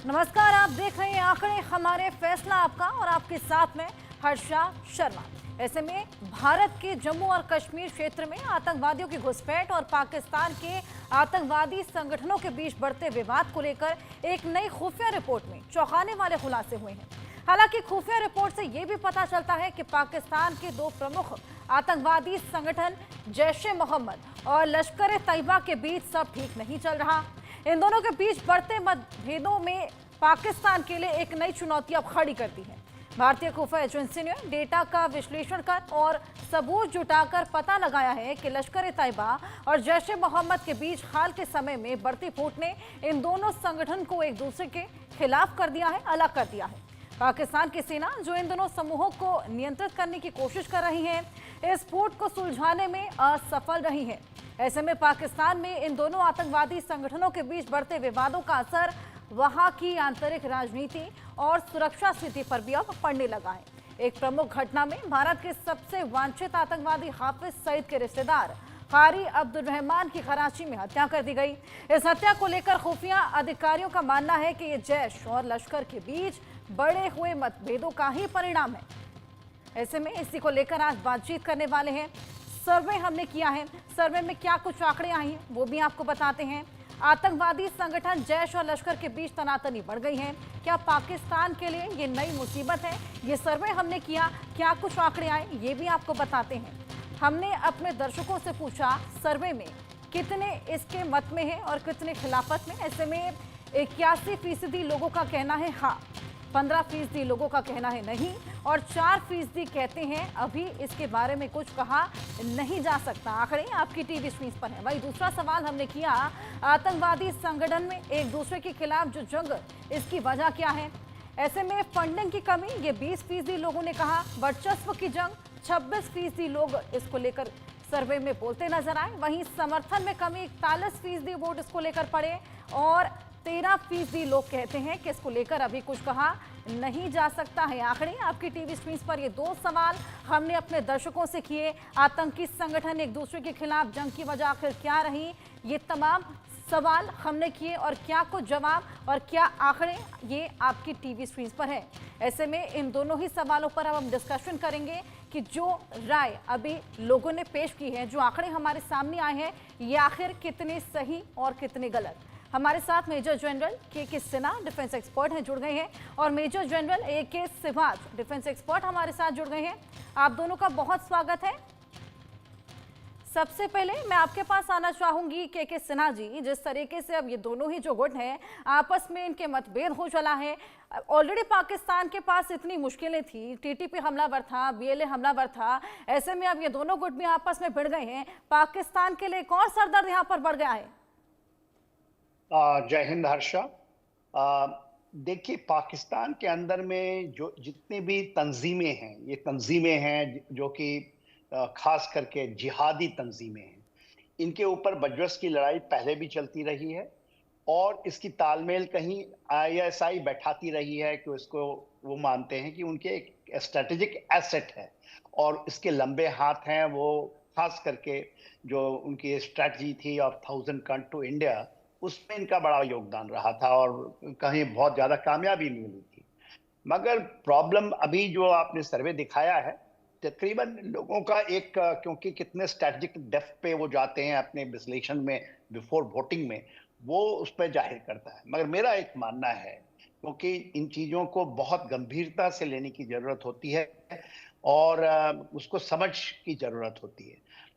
नमस्कार, आप देख रहे हैं आंकड़े हमारे फैसला आपका और आपके साथ में हर्षा शर्मा। ऐसे में भारत के जम्मू और कश्मीर क्षेत्र में आतंकवादियों की घुसपैठ और पाकिस्तान के आतंकवादी संगठनों के बीच बढ़ते विवाद को लेकर एक नई खुफिया रिपोर्ट में चौंकाने वाले खुलासे हुए हैं। हालांकि खुफिया रिपोर्ट से ये भी पता चलता है कि पाकिस्तान के दो प्रमुख आतंकवादी संगठन जैश-ए-मोहम्मद और लश्कर-ए-तैयबा के बीच सब ठीक नहीं चल रहा। इन दोनों के बीच बढ़ते मतभेदों में पाकिस्तान के लिए एक नई चुनौती अब खड़ी करती है। भारतीय खुफिया एजेंसी ने डेटा का विश्लेषण कर और सबूत जुटाकर पता लगाया है कि लश्कर-ए-तैयबा और जैश-ए-मोहम्मद के बीच हाल के समय में बढ़ती फूट ने इन दोनों संगठन को एक दूसरे के खिलाफ कर दिया है, अलग कर दिया है। पाकिस्तान की सेना जो इन दोनों समूहों को नियंत्रित करने की कोशिश कर रही है, इस फूट को सुलझाने में असफल रही है। ऐसे में पाकिस्तान में इन दोनों आतंकवादी संगठनों के बीच बढ़ते विवादों का असर वहां की आंतरिक राजनीति और सुरक्षा स्थिति पर भी अब पड़ने लगा है। एक प्रमुख घटना में भारत के सबसे वांछित आतंकवादी हाफिज सईद के रिश्तेदार कारी अब्दुल रहमान की कराची में हत्या कर दी गई। इस हत्या को लेकर खुफिया अधिकारियों का मानना है कि ये जैश और लश्कर के बीच बढ़े हुए मतभेदों का ही परिणाम है। ऐसे में इसी को लेकर आज बातचीत करने वाले हैं। सर्वे हमने किया है, सर्वे में क्या कुछ आंकड़े आई हैं वो भी आपको बताते हैं। आतंकवादी संगठन जैश और लश्कर के बीच तनातनी बढ़ गई है, क्या पाकिस्तान के लिए ये नई मुसीबत है? ये सर्वे हमने किया, क्या कुछ आंकड़े आए ये भी आपको बताते हैं। हमने अपने दर्शकों से पूछा सर्वे में कितने इसके मत में है और कितने खिलाफत में। ऐसे में 81% लोगों का कहना है हाँ, 15% लोगों का कहना है नहीं और 4% कहते हैं अभी इसके बारे में कुछ कहा नहीं जा सकता। आंकड़े आपकी टीवी स्क्रीन पर है। वही दूसरा सवाल हमने किया, आतंकवादी संगठन में एक दूसरे के खिलाफ जो जंग, इसकी वजह क्या है? ऐसे में फंडिंग की कमी, ये 20% लोगों ने कहा। वर्चस्व की जंग, 26% लोग इसको लेकर सर्वे में बोलते नजर आए। वहीं समर्थन में कमी, 41% वोट इसको लेकर पड़े और 13% लोग कहते हैं कि इसको लेकर अभी कुछ कहा नहीं जा सकता है। आंकड़े आपकी टीवी स्क्रीन पर। ये दो सवाल हमने अपने दर्शकों से किए। आतंकी संगठन एक दूसरे के खिलाफ जंग की वजह आखिर क्या रही, ये तमाम सवाल हमने किए और क्या कुछ जवाब और क्या आंकड़े, ये आपकी टीवी स्क्रीन पर है। ऐसे में इन दोनों ही सवालों पर अब हम डिस्कशन करेंगे कि जो राय अभी लोगों ने पेश की है, जो आंकड़े हमारे सामने आए हैं, ये आखिर कितने सही और कितने गलत। हमारे साथ मेजर जनरल के सिन्हा डिफेंस एक्सपर्ट हैं, जुड़ गए हैं, और मेजर जनरल AK सिवाज डिफेंस एक्सपर्ट हमारे साथ जुड़ गए हैं। आप दोनों का बहुत स्वागत है। सबसे पहले मैं आपके पास आना चाहूंगी के सिन्हा जी, जिस तरीके से अब ये दोनों ही जो गुट हैं आपस में इनके मतभेद हो चला है। ऑलरेडी पाकिस्तान के पास इतनी मुश्किलें थी, TTP हमलावर था, BLA हमलावर था, ऐसे में अब ये दोनों गुट भी आपस में भिड़ गए हैं। पाकिस्तान के लिए कौन सरदर्द यहाँ पर बढ़ गया है? जय हिंद हर्षा। देखिए, पाकिस्तान के अंदर में जो जितनी भी तंजीमें हैं, ये तंजीमें हैं जो कि खास करके जिहादी तंजीमें हैं। इनके ऊपर बजरस की लड़ाई पहले भी चलती रही है और इसकी तालमेल कहीं ISI बैठाती रही है कि उसको वो मानते हैं कि उनके एक स्ट्रेटेजिक एसेट है और इसके लंबे हाथ हैं। वो खास करके जो उनकी स्ट्रेटजी थी ऑफ 1000 कट टू इंडिया, उसमें इनका बड़ा योगदान रहा था और कहीं बहुत ज्यादा कामयाबी नहीं मिली थी। मगर प्रॉब्लम अभी जो आपने सर्वे दिखाया है, तकरीबन लोगों का एक क्योंकि कितने स्ट्रेटेजिक डेप्थ पे वो जाते हैं अपने विश्लेषण में बिफोर वोटिंग में, वो उस पर जाहिर करता है। मगर मेरा एक मानना है, क्योंकि इन चीजों को बहुत गंभीरता से लेने की जरूरत होती है और उसको समझ की जरूरत होती है।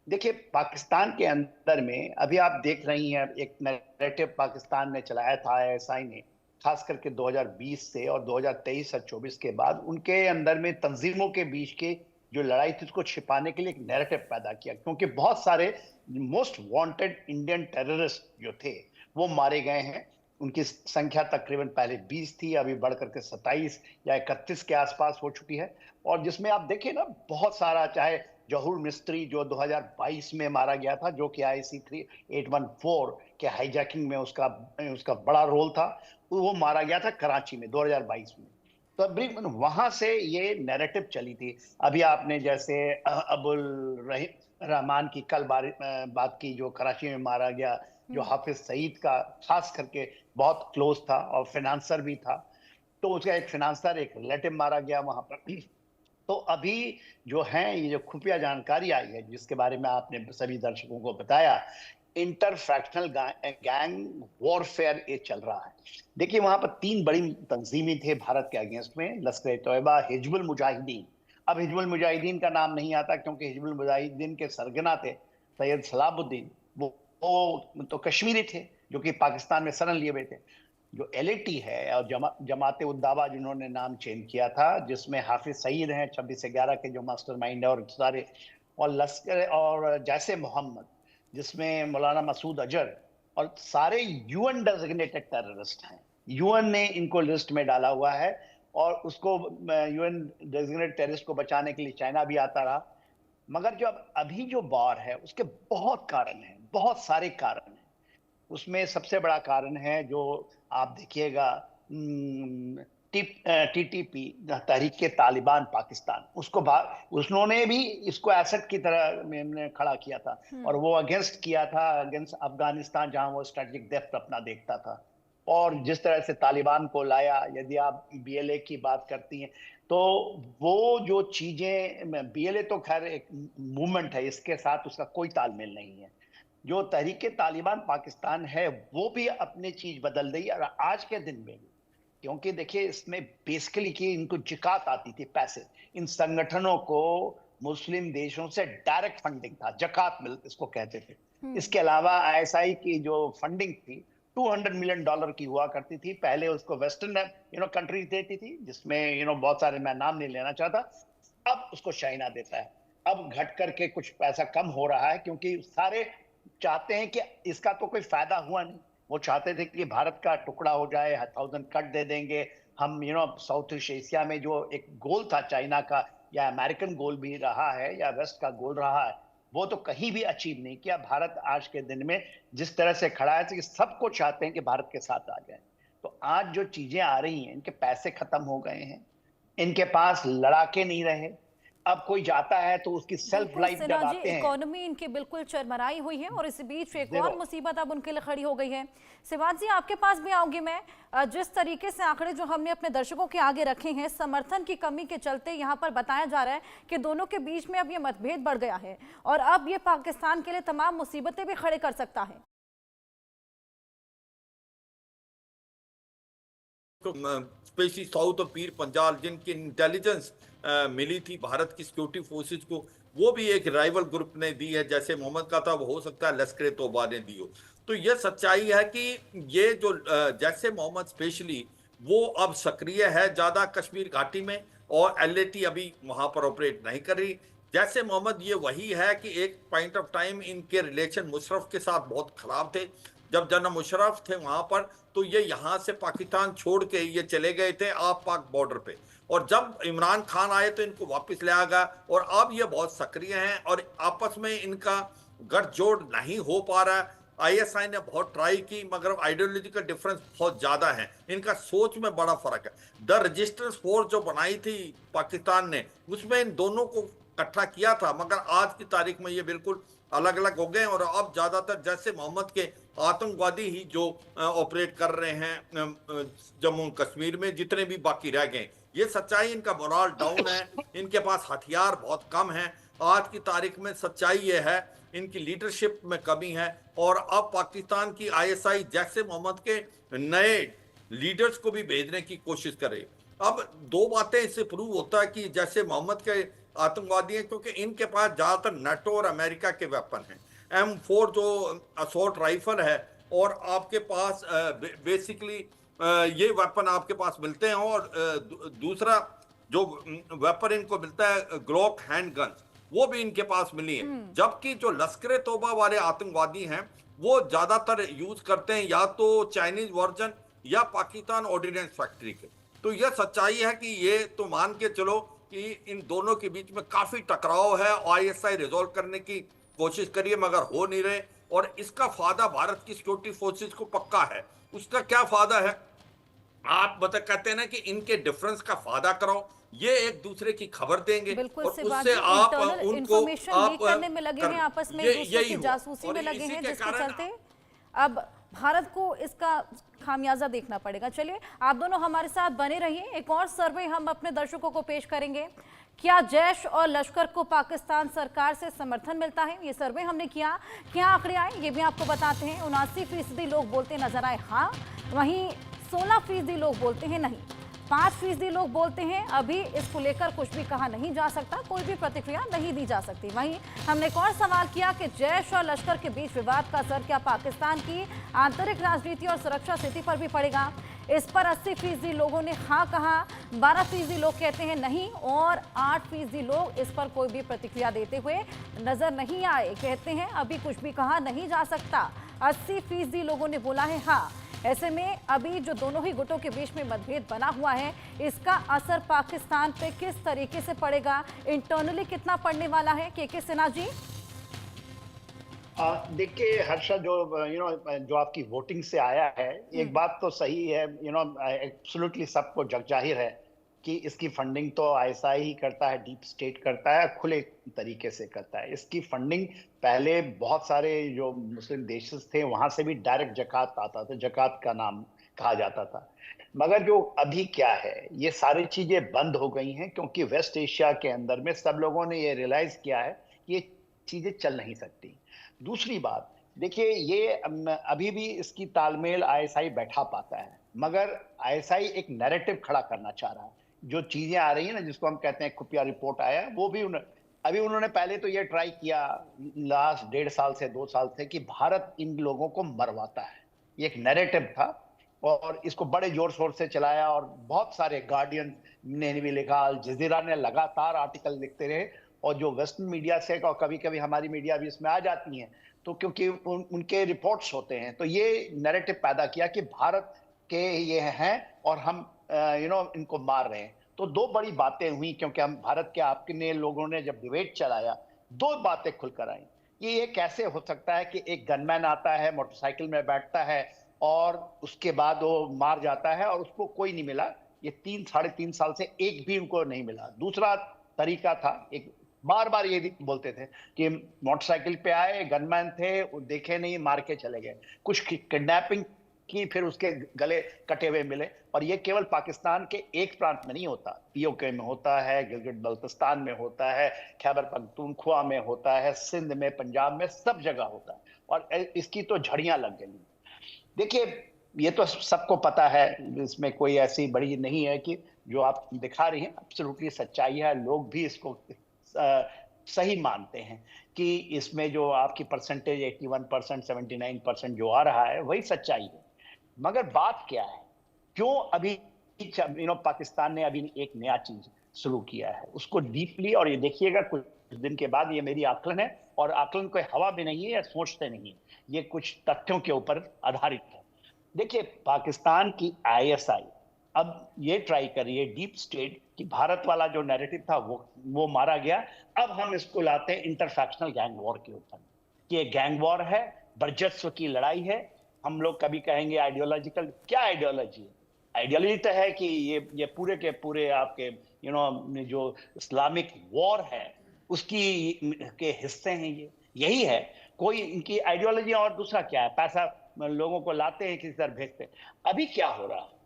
देखिए, पाकिस्तान के अंदर में अभी आप देख रही हैं, एक नैरेटिव पाकिस्तान ने चलाया था ISI ने, खास करके 2020 से और 2023 और 24 के बाद उनके अंदर में तंजीमों के बीच के जो लड़ाई थी उसको छिपाने के लिए एक नैरेटिव पैदा किया, क्योंकि बहुत सारे मोस्ट वांटेड इंडियन टेररिस्ट जो थे वो मारे गए हैं। उनकी संख्या तकरीबन पहले 20 थी, अभी बढ़कर के 27 या 31 के आसपास हो चुकी है। और जिसमें आप देखिए ना, बहुत सारा, चाहे जहूर मिस्त्री जो 2022 में मारा गया था, जो कि IC-3814 के हाईजैकिंग में उसका बड़ा रोल था, वो मारा गया था कराची में 2022 में। तो वहां से ये नैरेटिव चली थी। अभी आपने जैसे अबुल रहमान की कल बात की, जो कराची में मारा गया, जो हाफिज सईद का खास करके बहुत क्लोज था और फाइनेंसर भी था। तो उसका एक फाइनेंसर, एक रिलेटिव मारा गया वहां पर। तो अभी जो है ये जो खुफिया जानकारी आई है, जिसके बारे में आपने सभी दर्शकों को बताया, इंटरफ्रैक्शनल गैंग वॉरफेयर ये चल रहा है। देखिए वहां पर 3 बड़ी तंजीमें थे भारत के अगेंस्ट में, लश्कर तोयबा, हिजबुल मुजाहिदीन। अब हिजबुल मुजाहिदीन का नाम नहीं आता क्योंकि हिजबुल मुजाहिदीन के सरगना थे सैयद सलाबुद्दीन, वो तो कश्मीरी थे जो कि पाकिस्तान में शरण लिए हुए थे। जो एलएटी है और जमाते उद्दावा जिन्होंने नाम चेंज किया था, जिसमें हाफिज सईद हैं 26/11 के जो मास्टरमाइंड है, और सारे, और लश्कर और जैसे मोहम्मद जिसमें मौलाना मसूद अजहर, और सारे यूएन डेजिग्नेटेड टेररिस्ट हैं। यूएन ने इनको लिस्ट में डाला हुआ है, और उसको यूएन डेजिग्नेटेड टेररिस्ट को बचाने के लिए चाइना भी आता रहा। मगर जो अभी जो वॉर है उसके बहुत कारण हैं, बहुत सारे कारण हैं। उसमें सबसे बड़ा कारण है जो आप देखिएगा, टीटीपी, तहरीक तालिबान पाकिस्तान, उन्होंने भी इसको एसेट की तरह में खड़ा किया था, और वो अगेंस्ट किया था, अगेंस्ट अफगानिस्तान, जहां वो स्ट्रेटेजिक डेप्थ अपना देखता था। और जिस तरह से तालिबान को लाया, यदि आप बीएलए की बात करती हैं, तो वो जो चीजें, बीएलए तो खैर एक मूवमेंट है, इसके साथ उसका कोई तालमेल नहीं है। जो तहरीक तालिबान पाकिस्तान है वो भी अपनी चीज बदल रही है, और आज के दिन में भी, क्योंकि देखिए इसमें बेसिकली कि इनको जिकात आती थी, पैसे, इन संगठनों को मुस्लिम देशों से डायरेक्ट फंडिंग था, जकात मिल इसको कहते थे। इसके अलावा आईएसआई की जो फंडिंग थी $200 मिलियन की हुआ करती थी। पहले उसको वेस्टर्न कंट्रीज देती थी, जिसमें बहुत सारे, मैं नाम नहीं लेना चाहता। अब उसको चाइना देता है। अब घट करके कुछ पैसा कम हो रहा है, क्योंकि सारे चाहते हैं कि इसका तो कोई फायदा हुआ नहीं। वो चाहते थे कि भारत का टुकड़ा हो जाए, 1000 कट दे देंगे हम। साउथ ईस्ट एशिया में जो एक गोल था चाइना का, या अमेरिकन गोल भी रहा है, या वेस्ट का गोल रहा है, वो तो कहीं भी अचीव नहीं किया। भारत आज के दिन में जिस तरह से खड़ा है, कि सबको चाहते हैं कि भारत के साथ आ जाए। तो आज जो चीजें आ रही हैं, इनके पैसे खत्म हो गए हैं, इनके पास लड़ाके नहीं रहे। अब कोई जाता है तो उसकी सेल्फ लाइफ जब आते हैं, इकोनॉमी इनकी बिल्कुल चरमराई हुई है, और इस बीच एक और मुसीबत अब उनके लिए खड़ी हो गई है। सिवाज जी, आपके पास भी आऊंगी मैं। जिस तरीके से आंकड़े जो हमने अपने दर्शकों के आगे रखे हैं, समर्थन की कमी के चलते यहाँ पर बताया जा रहा है कि दोनों के बीच में अब ये मतभेद बढ़ गया है, और अब ये पाकिस्तान के लिए तमाम मुसीबतें भी खड़े कर सकता है। स्पेशली साउथ और पीर पंजाल, जिनकी इंटेलिजेंस मिली थी भारत की सिक्योरिटी फोर्सेस को, वो भी एक राइवल ग्रुप ने दी है। जैसे मोहम्मद का था, वो हो सकता है लश्कर तोबा ने दी हो। तो ये सच्चाई है कि ये जो जैसे मोहम्मद स्पेशली, वो अब सक्रिय है ज्यादा कश्मीर घाटी में, और एलएटी अभी वहां पर ऑपरेट नहीं कर रही। जैसे मोहम्मद ये वही है कि एक पॉइंट ऑफ टाइम इनके रिलेशन मुशर्रफ के साथ बहुत खराब थे। जब जनरल मुशर्रफ थे वहां पर, तो ये यहां से पाकिस्तान छोड़ के ये चले गए थे आप पाक बॉर्डर पे, और जब इमरान खान आए तो इनको वापस ले आ गया, और अब ये बहुत सक्रिय हैं, और आपस में इनका गठजोड़ नहीं हो पा रहा है। आईएसआई ने बहुत ट्राई की, मगर आइडियोलॉजिकल डिफरेंस बहुत ज्यादा है, इनका सोच में बड़ा फर्क है। द रजिस्टर्स फोर्स जो बनाई थी पाकिस्तान ने, उसमें इन दोनों को इकट्ठा किया था, मगर आज की तारीख में ये बिल्कुल अलग अलग हो गए। और अब ज्यादातर जैसे मोहम्मद के आतंकवादी ही जो ऑपरेट कर रहे हैं जम्मू कश्मीर में, जितने भी बाकी रह गए। ये सच्चाई, इनका मोरल डाउन है, इनके पास हथियार बहुत कम है। आज की तारीख में सच्चाई ये है, इनकी लीडरशिप में कमी है। और अब पाकिस्तान की आईएसआई जैसे मोहम्मद के नए लीडर्स को भी भेजने की कोशिश करे। अब दो बातें इससे प्रूव होता है कि जैसे मोहम्मद के आतंकवादी हैं, क्योंकि इनके पास ज्यादातर नाटो और अमेरिका के वेपन हैं। M4 जो असॉल्ट राइफल है, और आपके पास बेसिकली ये वेपन आपके पास मिलते हैं। और दूसरा जो वेपन इनको मिलता है, ग्लॉक हैंड गन, वो भी इनके पास मिली है। जबकि जो लश्कर तोबा वाले आतंकवादी हैं, वो ज्यादातर यूज करते हैं या तो चाइनीज वर्जन या पाकिस्तान ऑर्डिनेंस फैक्ट्री के। तो यह सच्चाई है कि ये तो मान के चलो कि इन दोनों के बीच में काफी टकराव है। आईएसआई रिजॉल्व करने की कोशिश करिए, मगर हो नहीं रहे, और इसका फायदा भारत की सिक्योरिटी फोर्सेस को पक्का है। उसका क्या फायदा है? आप कहते हैं ना कि इनके डिफरेंस का फायदा कराओ, ये एक दूसरे की खबर देंगे, और उससे आप उनको करने में लगे हैं, आपस में एक दूसरे की जासूसी में लगे हैं, जिसके चलते अब भारत को इसका खामियाजा देखना पड़ेगा। चलिए आप दोनों हमारे साथ बने रहिए, एक और सर्वे हम अपने दर्शकों को पेश करेंगे। क्या जैश और लश्कर को पाकिस्तान सरकार से समर्थन मिलता है? ये सर्वे हमने किया, क्या आंकड़े आए ये भी आपको बताते हैं। 79% लोग बोलते नजर आए हाँ, वहीं 16% लोग बोलते हैं नहीं, 5% लोग बोलते हैं अभी इसको लेकर कुछ भी कहा नहीं जा सकता, कोई भी प्रतिक्रिया नहीं दी जा सकती। वहीं हमने एक और सवाल किया कि जैश और लश्कर के बीच विवाद का असर क्या पाकिस्तान की आंतरिक राजनीति और सुरक्षा स्थिति पर भी पड़ेगा? इस पर 80% लोगों ने हाँ कहा, 12% लोग कहते हैं नहीं और 8% लोग इस पर कोई भी प्रतिक्रिया देते हुए नजर नहीं आए, कहते हैं अभी कुछ भी कहा नहीं जा सकता। 80% लोगों ने बोला है हाँ। ऐसे में अभी जो दोनों ही गुटों के बीच में मतभेद बना हुआ है, इसका असर पाकिस्तान पे किस तरीके से पड़ेगा, इंटरनली कितना पड़ने वाला है? के सिन्हा जी। देखिए हर्षा, जो आपकी वोटिंग से आया है, एक बात तो सही है, एब्सोल्युटली सबको जगजाहिर है कि इसकी फंडिंग तो आईएसआई ही करता है, डीप स्टेट करता है, खुले तरीके से करता है। इसकी फंडिंग पहले बहुत सारे जो मुस्लिम देश थे वहां से भी डायरेक्ट जकात आता था, जकात का नाम कहा जाता था। मगर जो अभी क्या है, ये सारी चीजें बंद हो गई हैं क्योंकि वेस्ट एशिया के अंदर में सब लोगों ने ये रियलाइज किया है कि ये चीजें चल नहीं सकती। दूसरी बात देखिए, ये अभी भी इसकी तालमेल आईएसआई बैठा पाता है, मगर आईएसआई एक नैरेटिव खड़ा करना चाह रहा है। जो चीजें आ रही है ना, जिसको हम कहते हैं खुफिया रिपोर्ट आया, वो भी अभी उन्होंने पहले तो ये ट्राई किया लास्ट 1.5 साल से 2 साल से कि भारत इन लोगों को मरवाता है, ये एक नैरेटिव था और इसको बड़े जोर शोर से चलाया और बहुत सारे गार्डियन ने भी लिखा, अल जजीरा ने लगातार आर्टिकल लिखते रहे और जो वेस्टर्न मीडिया से और कभी कभी हमारी मीडिया भी इसमें आ जाती हैं, तो क्योंकि उनके रिपोर्ट्स होते हैं, तो ये नैरेटिव पैदा किया कि भारत के ये हैं और हम इनको मार रहे हैं। तो दो बड़ी बातें हुई क्योंकि हम भारत के आपके लोगों ने जब डिबेट चलाया, दो बातें खुलकर आई कि ये कैसे हो सकता है कि एक गनमैन आता है, मोटरसाइकिल में बैठता है और उसके बाद वो मार जाता है और उसको कोई नहीं मिला। ये 3-3.5 साल से एक भी उनको नहीं मिला। दूसरा तरीका था, एक बार बार ये भी बोलते थे कि मोटरसाइकिल पे आए, गनमैन थे, देखे नहीं, मार के चले गए। कुछ किडनैपिंग की, फिर उसके गले कटे हुए मिले। और ये केवल पाकिस्तान के एक प्रांत में नहीं होता, पीओके में होता है, गिलगिट बल्तिस्तान में होता है, खैबर पख्तूनख्वा में होता है, सिंध में, पंजाब में, सब जगह होता है और इसकी तो झड़ियां लग गई। देखिए ये तो सबको पता है, इसमें कोई ऐसी बड़ी नहीं है कि जो आप दिखा रही हैं एब्सोल्युटली सच्चाई है। लोग भी इसको सही मानते हैं कि इसमें जो आपकी परसेंटेज 81%, 79% जो आ रहा है वही सच्चाई है। मगर बात क्या है, क्यों अभी पाकिस्तान ने अभी एक नया चीज शुरू किया है, उसको डीपली, और ये देखिएगा कुछ दिन के बाद, ये मेरी आकलन है और आकलन कोई हवा भी नहीं है या सोचते नहीं है, ये कुछ तथ्यों के ऊपर आधारित है। देखिए पाकिस्तान की आईएसआई अब ये ट्राई कर रही है, डीप स्टेट, कि भारत वाला जो नैरेटिव था वो मारा गया। अब हम इसको लाते हैं इंटरफैक्शनल गैंग वॉर के ऊपर, कि ये गैंग वॉर है, वर्चस्व की लड़ाई है। हम लोग कभी कहेंगे आइडियोलॉजिकल, क्या आइडियोलॉजी है? आइडियोलॉजी तो है कि ये पूरे के पूरे आपके जो इस्लामिक वॉर है उसकी के हिस्से हैं, ये यही है कोई इनकी आइडियोलॉजी। और दूसरा क्या है, पैसा लोगों को लाते हैं, किसी तरह भेजते हैं। अभी क्या हो रहा है,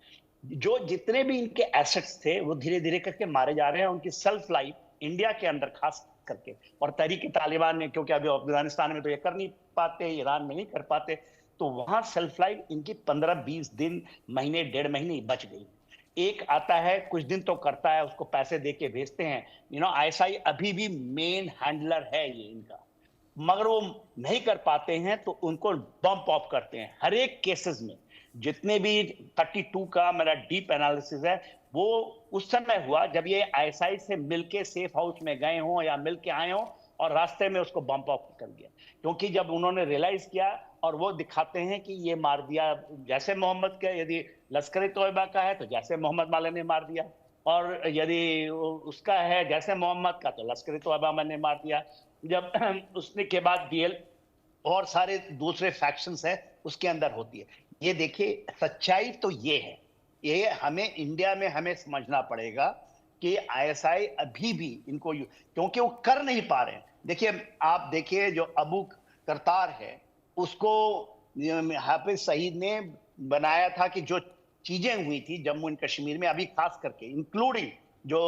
जो जितने भी इनके एसेट्स थे वो धीरे धीरे करके मारे जा रहे हैं। उनकी सेल्फ लाइफ इंडिया के अंदर खास करके, और तहरीक तालिबान ने, क्योंकि अभी अफगानिस्तान में तो ये कर नहीं पाते, ईरान में नहीं कर पाते, तो वहां सेल्फ लाइफ इनकी 15-20 दिन, महीने, 1.5 महीने बच गई। एक आता है, कुछ दिन तो करता है, उसको पैसे दे के भेजते हैं। आईएसआई अभी भी मेन हैंडलर है ये इनका, मगर वो नहीं कर पाते हैं तो उनको बम्प ऑफ करते हैं हर एक केसेस में। जितने भी 32 का मेरा डीप एनालिसिस है, वो उस समय हुआ जब ये आईएसआई से मिलके सेफ हाउस में गए हों या मिलके आए हों और रास्ते में उसको बम्प ऑफ कर दिया। क्योंकि जब उन्होंने रियलाइज किया, और वो दिखाते हैं कि ये मार दिया, जैसे मोहम्मद के, यदि लश्कर तोयबा का है तो जैसे मोहम्मद वाले ने मार दिया, और यदि उसका है जैसे मोहम्मद का तो लश्कर तोयबा ने मार दिया। जब उसने के बाद डीएल और सारे दूसरे फैक्शंस है उसके अंदर होती है। ये देखिए सच्चाई तो ये है, ये हमें इंडिया में हमें समझना पड़ेगा कि आईएसआई अभी भी इनको, क्योंकि वो कर नहीं पा रहे हैं। देखिए आप देखिए, जो अबू करतार है उसको हाफिज सईद ने बनाया था कि जो चीजें हुई थी जम्मू एंड कश्मीर में, अभी खास करके इंक्लूडिंग जो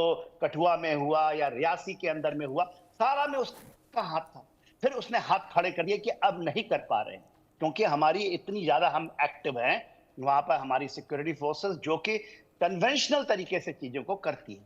कठुआ में हुआ या रियासी के अंदर में हुआ, सारा में उसका हाथ था। फिर उसने हाथ खड़े कर दिए कि अब नहीं कर पा रहे हैं, क्योंकि हमारी इतनी ज्यादा हम एक्टिव हैं वहां पर, हमारी सिक्योरिटी फोर्सेस जो कि कन्वेंशनल तरीके से चीजों को करती है,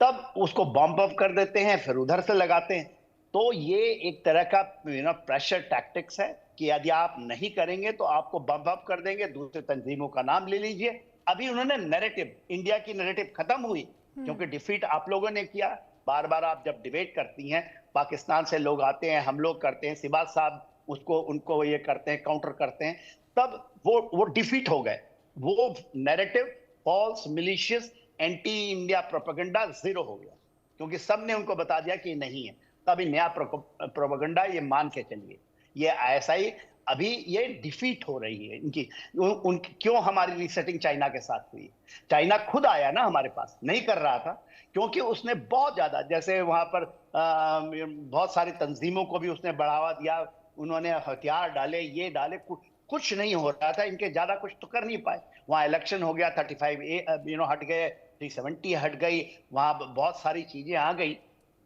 तब उसको बॉम्ब अप कर देते हैं, फिर उधर से लगाते हैं। तो ये एक तरह का प्रेशर टैक्टिक्स है कि यदि आप नहीं करेंगे तो आपको बम अप कर देंगे, दूसरे तंजीमों का नाम ले लीजिए। अभी उन्होंने नैरेटिव, इंडिया की नैरेटिव खत्म हुई क्योंकि डिफीट आप लोगों ने किया। बार बार आप जब डिबेट करती हैं, पाकिस्तान से लोग आते हैं, हम लोग करते हैं, सिबाज साहब उसको उनको ये करते हैं, काउंटर करते हैं, तब वो डिफीट हो गए। वो narrative false, malicious, anti India propaganda zero हो गया, क्योंकि सबने उनको बता दिया कि नहीं है। तभी नया प्रोपेगेंडा ये मान के चलिए, ये आईएसआई अभी ये डिफीट हो रही है इनकी। उनकी क्यों हमारी रीसेटिंग चाइना के साथ हुई? चाइना खुद आया ना हमारे पास, नहीं कर रहा था, क्योंकि उसने बहुत ज्यादा, जैसे वहां पर बहुत सारी तंजीमों को भी उसने बढ़ावा दिया, उन्होंने हथियार डाले, ये डाले, कुछ नहीं हो रहा था, इनके ज्यादा कुछ तो कर नहीं पाए। वहां इलेक्शन हो गया, 35A हट गए, 370 हट गई, वहां बहुत सारी चीजें आ गई।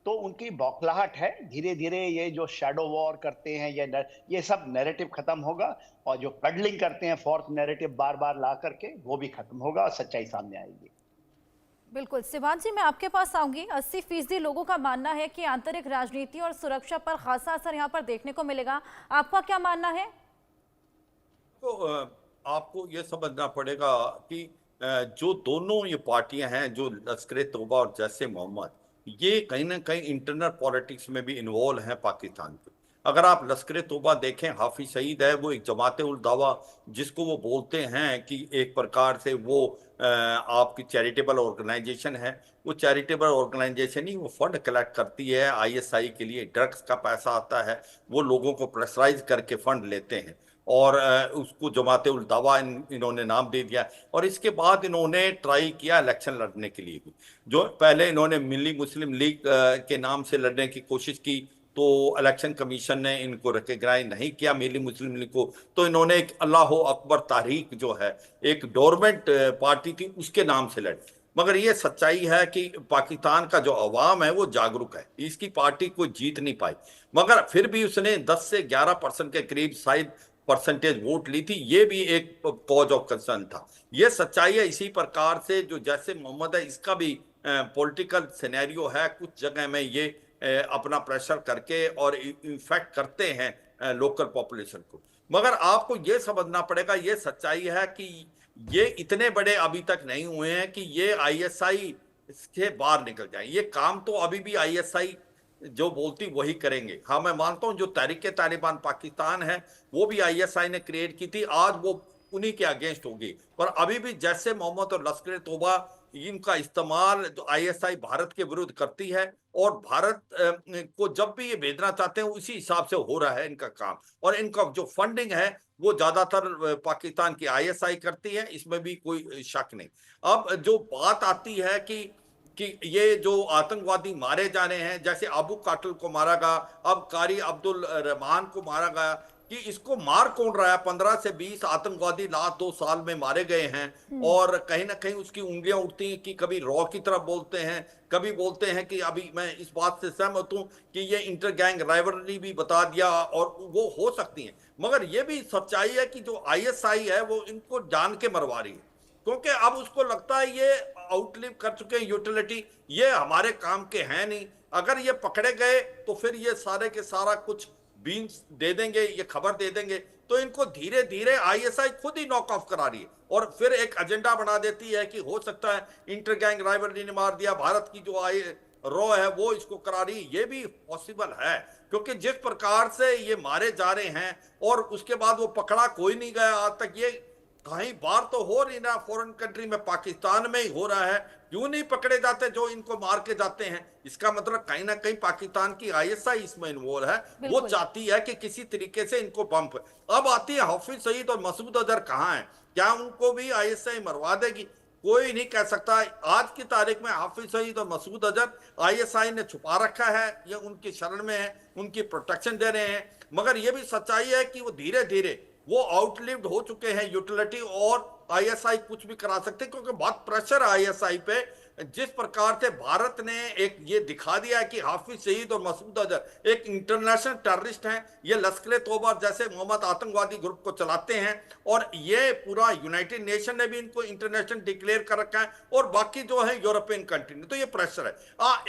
तो उनकी बौखलाहट है, धीरे धीरे ये जो शैडो वॉर करते हैं, ये सब नैरेटिव खत्म होगा, और जो कडलिंग करते हैं फोर्थ नैरेटिव बार बार ला करके, वो भी खत्म होगा और सच्चाई सामने आएगी। बिल्कुल सिवान जी, मैं आपके पास आऊंगी। 80% लोगों का मानना है कि आंतरिक राजनीति और सुरक्षा पर खासा असर यहाँ पर देखने को मिलेगा। आपका क्या मानना है? तो आपको ये समझना पड़ेगा कि जो दोनों ये पार्टियां हैं, जो लश्कर तौबा और जैश मोहम्मद, ये कहीं ना कहीं इंटरनल पॉलिटिक्स में भी इन्वॉल्व हैं पाकिस्तान के। अगर आप लश्कर तौबा देखें, हाफिज सईद है, वो एक जमात उल दावा जिसको वो बोलते हैं कि एक प्रकार से वो आपकी चैरिटेबल ऑर्गेनाइजेशन है। वो चैरिटेबल ऑर्गेनाइजेशन ही वो फंड कलेक्ट करती है आईएसआई के लिए, ड्रग्स का पैसा आता है, वो लोगों को प्रेशराइज करके फंड लेते हैं, और उसको जमात उल दावा इन्होंने नाम दे दिया। और इसके बाद इन्होंने ट्राई किया इलेक्शन लड़ने के लिए भी। जो पहले इन्होंने मिली मुस्लिम लीग के नाम से लड़ने की कोशिश की, तो इलेक्शन कमीशन ने इनको रिकॉग्नाइज नहीं किया मिली मुस्लिम लीग को, तो इन्होंने एक अल्लाह अकबर तारीख जो है, एक डोरमेंट पार्टी थी, उसके नाम से लड़ी। मगर ये सच्चाई है कि पाकिस्तान का जो अवाम है वो जागरूक है, इसकी पार्टी कोई जीत नहीं पाई, मगर फिर भी उसने 10 से 11% के करीब शायद परसेंटेज वोट ली थी। ये भी एक कॉज ऑफ कंसर्न था। ये सच्चाई है। इसी प्रकार से जो जैसे मोहम्मद है, इसका भी पॉलिटिकल सिनेरियो है, कुछ जगह में ये अपना प्रेशर करके और इन्फेक्ट करते हैं लोकल पॉपुलेशन को। मगर आपको ये समझना पड़ेगा, ये सच्चाई है कि ये इतने बड़े अभी तक नहीं हुए हैं कि ये आईएसआई से बाहर निकल जाए। ये काम तो अभी भी आईएसआई जो बोलती वही करेंगे। हाँ, मैं मानता हूं जो तहरीक तालिबान पाकिस्तान है वो भी आईएसआई ने क्रिएट की थी, आज वो उन्हीं के अगेंस्ट होगी, पर अभी भी जैसे मोहम्मद और लश्कर तौबा इनका इस्तेमाल जो आईएसआई भारत के विरुद्ध करती है, और भारत को जब भी ये भेजना चाहते हैं उसी हिसाब से हो रहा है इनका काम। और इनका जो फंडिंग है वो ज्यादातर पाकिस्तान की आईएसआई करती है, इसमें भी कोई शक नहीं। अब जो बात आती है कि ये जो आतंकवादी मारे जाने हैं, जैसे अबू काटल को मारा गया, अब कारी अब्दुल रहमान को मारा गया, कि इसको मार कौन रहा है? 15 से 20 आतंकवादी लास्ट 2 साल में मारे गए हैं, और कहीं ना कहीं उसकी उंगलियां उठती हैं कि कभी रॉ की तरफ बोलते हैं, कभी बोलते हैं कि अभी मैं इस बात से सहमत हूं कि ये इंटर गैंग राइवलरी भी बता दिया, और वो हो सकती है। मगर ये भी सच्चाई है कि जो आईएसआई है वो इनको जान के मरवा रही है, क्योंकि अब उसको लगता है ये आउटलिव कर चुके हैं यूटिलिटी, ये हमारे काम के हैं नहीं। अगर ये पकड़े गए तो फिर ये सारे के सारा कुछ बीन्स दे देंगे, ये खबर दे देंगे, तो इनको धीरे धीरे आईएसआई खुद ही नॉक ऑफ करा रही है, और फिर एक एजेंडा बना देती है कि हो सकता है इंटर गैंग राइवलरी ने मार दिया, भारत की जो रॉ है वो इसको करा रही है। ये भी पॉसिबल है, क्योंकि जिस प्रकार से ये मारे जा रहे हैं और उसके बाद वो पकड़ा कोई नहीं गया आज तक। ये कहीं बार तो हो रही ना, फॉरेन कंट्री में, पाकिस्तान में ही हो रहा है, क्यों नहीं पकड़े जाते जो इनको मार के जाते हैं? इसका मतलब कहीं ना कहीं पाकिस्तान की आईएसआई इसमें इन्वॉल्व है, वो चाहती है कि किसी तरीके से इनको बम्प। अब आती है हाफिज सईद और मसूद अजहर कहाँ है, क्या उनको भी आईएसआई मरवा देगी? कोई नहीं कह सकता। आज की तारीख में हाफिज सईद और मसूद अजहर आईएसआई ने छुपा रखा है, ये उनकी शरण में है, उनकी प्रोटेक्शन दे रहे हैं। मगर ये भी सच्चाई है कि वो धीरे धीरे वो आउटलिव्ड हो चुके हैं यूटिलिटी, और आईएसआई कुछ भी करा सकते हैं क्योंकि बहुत प्रेशर है आईएसआई पे। जिस प्रकार से भारत ने एक ये दिखा दिया है कि हाफिज सईद और मसूद अजहर एक इंटरनेशनल टेररिस्ट हैं, ये लश्कर तोबा जैसे मोहम्मद आतंकवादी ग्रुप को चलाते हैं, और ये पूरा यूनाइटेड नेशन ने भी इनको इंटरनेशनल डिक्लेयर कर रखा है, और बाकी जो है यूरोपियन कंट्री ने। तो ये प्रेशर है।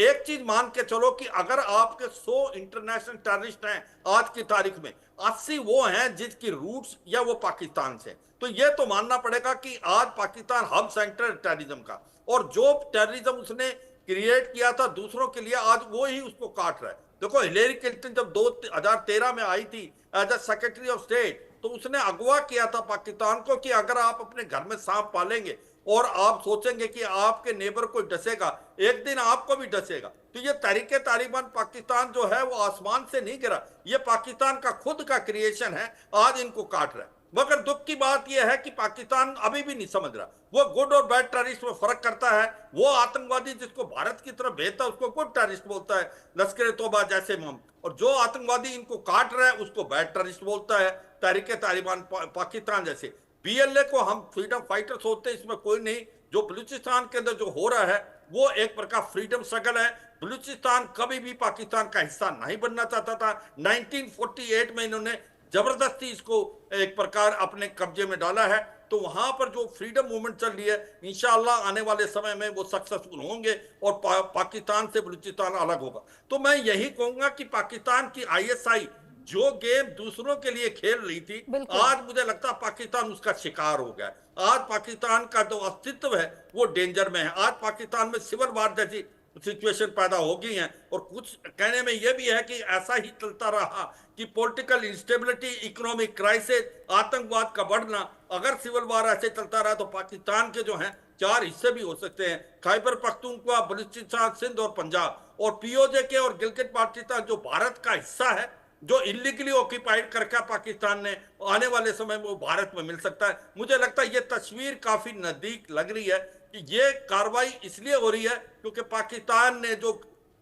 एक चीज मान के चलो कि अगर आपके 100 इंटरनेशनल टेररिस्ट हैं आज की तारीख में, 80 वो हैं जिसकी रूट्स या वो पाकिस्तान से, तो ये तो मानना पड़ेगा कि आज पाकिस्तान हब सेंटर टेररिज्म का, और जो टेररिज्म उसने क्रिएट किया था दूसरों के लिए, आज वो ही उसको काट रहा है। देखो हिलेरी क्लिंटन जब 2013 में आई थी as a secretary of state, तो उसने अगवा किया था पाकिस्तान को कि अगर आप अपने घर में सांप पालेंगे और आप सोचेंगे कि आपके नेबर को डसेगा, एक दिन आपको भी डसेगा। तो ये तहरीके तालिबान पाकिस्तान जो है वो आसमान से नहीं गिरा, ये पाकिस्तान का खुद का क्रिएशन है, आज इनको काट रहा है। मगर दुख की बात यह है कि पाकिस्तान अभी भी नहीं समझ रहा, वो गुड और बैड टेररिस्ट में फर्क करता है। वो आतंकवादी जिसको भारत की तरफ भेजता है उसको गुड टेररिस्ट बोलता है, लश्कर तोबा जैसे मम, और जो आतंकवादी इनको काट रहा है उसको बैड टेररिस्ट बोलता है, तहरीके तालिबान पाकिस्तान जैसे। बीएलए को हम फ्रीडम फाइटर सोचते हैं, इसमें कोई नहीं। जो बलूचिस्तान के अंदर जो हो रहा है वो एक प्रकार फ्रीडम स्ट्रगल है। बलूचिस्तान कभी भी पाकिस्तान का हिस्सा नहीं बनना चाहता था। 1948 में इन्होंने जबरदस्ती इसको एक प्रकार अपने कब्जे में डाला है। तो वहां पर जो फ्रीडम मूवमेंट चल रही है, इंशाअल्लाह आने वाले समय में वो सक्सेसफुल होंगे और पाकिस्तान से बलूचिस्तान अलग होगा। तो मैं यही कहूंगा कि पाकिस्तान की आईएसआई जो गेम दूसरों के लिए खेल रही थी, आज मुझे लगता है पाकिस्तान उसका शिकार हो गया। आज पाकिस्तान का जो अस्तित्व है वो डेंजर में है। आज पाकिस्तान में सिविल वार जैसी सिचुएशन पैदा हो गई है, और कुछ कहने में यह भी है कि ऐसा ही चलता रहा कि पॉलिटिकल इंस्टेबिलिटी, इकोनॉमिक क्राइसिस, आतंकवाद का बढ़ना, अगर सिविल वार ऐसे चलता रहा तो पाकिस्तान के जो हैं 4 हिस्से भी हो सकते हैं, खैबर पख्तूनख्वा, बलूचिस्तान, सिंध और पंजाब। और पीओजे के और गिलगित बाल्टिस्तान जो भारत का हिस्सा है, जो इलीगली ऑक्यूपाइड करके पाकिस्तान ने, आने वाले समय में वो भारत में मिल सकता है। मुझे लगता है ये तस्वीर काफी नजदीक लग रही है कि ये कार्रवाई इसलिए हो रही है क्योंकि पाकिस्तान ने जो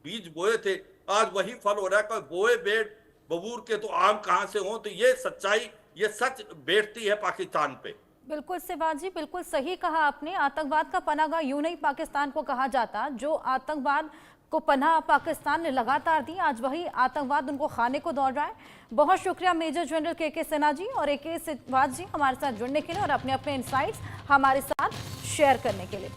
बीज बोए थे आज वही फल हो रहा है। कोई बोए बेड़ बबूर के तो आम कहां से हो, तो ये सच्चाई, ये सच बैठती है पाकिस्तान पे। बिल्कुल शिवाजी जी, बिल्कुल सही कहा आपने। आतंकवाद का पनाहगाह यूं नहीं पाकिस्तान को कहा जाता। जो आतंकवाद को पनाह पाकिस्तान ने लगातार दी, आज वही आतंकवाद उनको खाने को दौड़ रहा है। बहुत शुक्रिया मेजर जनरल के सिन्हा जी और AK शिवाजी जी हमारे साथ जुड़ने के लिए और अपने अपने इनसाइट्स हमारे साथ शेयर करने के लिए।